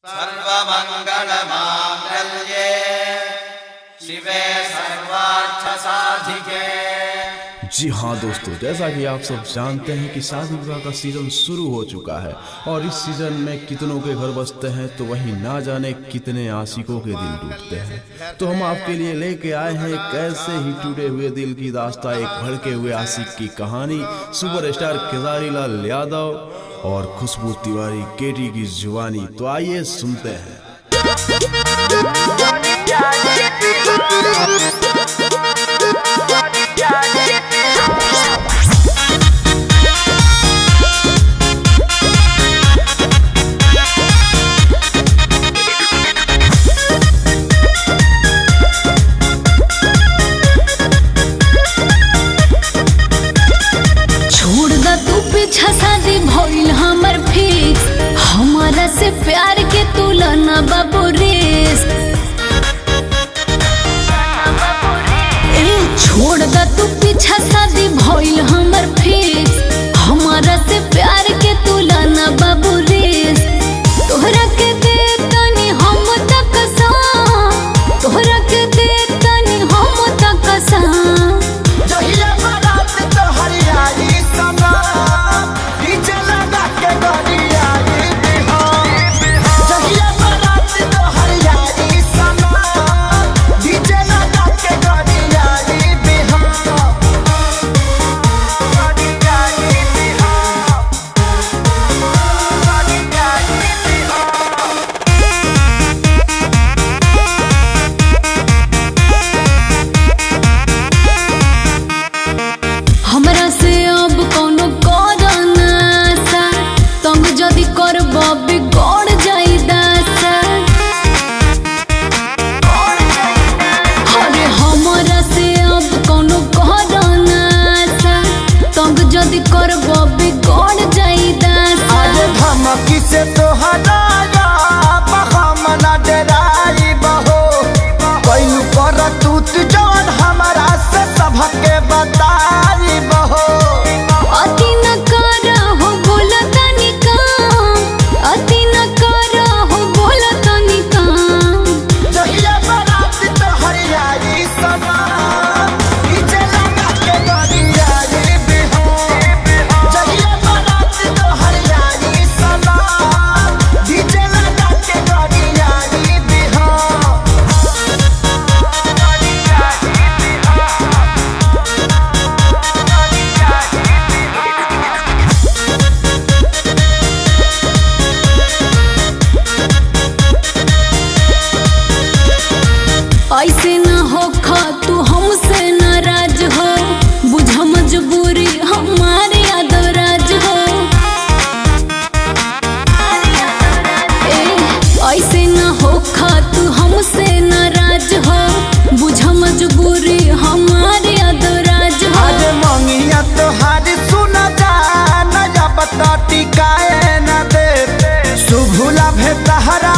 सर्वमंगलमांगल्ये शिवे सर्वार्थसाधिके। जी हाँ दोस्तों, जैसा कि आप सब जानते हैं कि शादी विवाह का सीजन शुरू हो चुका है और इस सीजन में कितनों के घर बसते हैं तो वहीं ना जाने कितने आशिकों के दिल टूटते हैं। तो हम आपके लिए लेके आए हैं एक ऐसे ही टूटे हुए दिल की दास्तां, एक भड़के हुए आशिक की कहानी। सुपरस्टार खेसारी लाल यादव और खुशबू तिवारी केटी की जुबानी। तो आइए सुनते हैं। शादी भइल हमर फिक्स, हमारा से प्यार के तुलना बाबू रेस। छोड़ दा तू पीछा, शादी भइल हमर फिक्स, हमारा से प्यार के तुलना बाबू रेस। तोहरा के दे तनी हम तक सा, तोहरा के दे तनी हम तक सा। हमरा से अब कोनो करना सा, तंग जदी करब बिगड़ जाई दासा। अरे हमरा से अब कोनो करना सा, तंग जदी करब बिगड़ जाई दासा। अरे धमकी से तो हटाया हम ना डराई बहो, कैलू कर तूत जौन हमारा से सबके बताई बहो। अति न कर हो बोला तनी काम, अति न कर हो बोला तनी काम। जहिया बारात तो हरियाई समा, डीजे लगा के गरियाई बिहो। जहिया बारात तो हरियाई समा, डीजे लगा के गरियाई बिहो। ऐसे न हो खा तू हमसे नाराज हो, बुझा मजबूरी हमारे यादवराज हो। ऐसे न हो खा तू हमसे नाराज हो, बुझा मजबूरी हमारे यादवराज हो। अरे मंगिया तो हारी सुना जा न जब तो टिकाए न दे, सुभुला भेतहरा